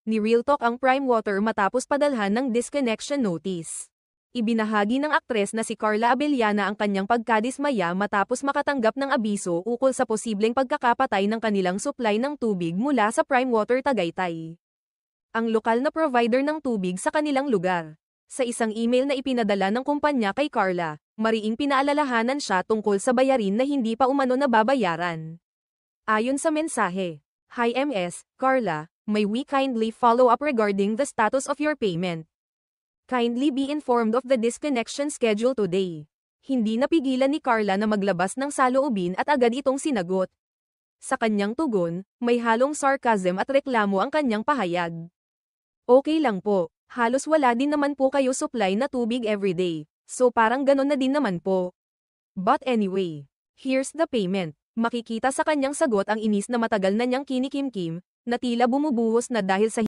Ni Real Talk ang Prime Water matapos padalhan ng disconnection notice. Ibinahagi ng aktres na si Carla Abellana ang kanyang pagkadismaya matapos makatanggap ng abiso ukol sa posibleng pagkakapatay ng kanilang supply ng tubig mula sa Prime Water Tagaytay, ang lokal na provider ng tubig sa kanilang lugar. Sa isang email na ipinadala ng kumpanya kay Carla, mariing pinaalalahanan siya tungkol sa bayarin na hindi pa umano nababayaran. Ayon sa mensahe, "Hi MS, Carla, may we kindly follow up regarding the status of your payment. Kindly be informed of the disconnection schedule today." Hindi napigilan ni Carla na maglabas ng saloobin at agad itong sinagot. Sa kanyang tugon, may halong sarcasm at reklamo ang kanyang pahayag. "Okay lang po, halos wala din naman po kayo supply na tubig everyday, so parang ganon na din naman po. But anyway, here's the payment." Makikita sa kanyang sagot ang inis na matagal na niyang kinikimkim, na tila bumubuhos na dahil sa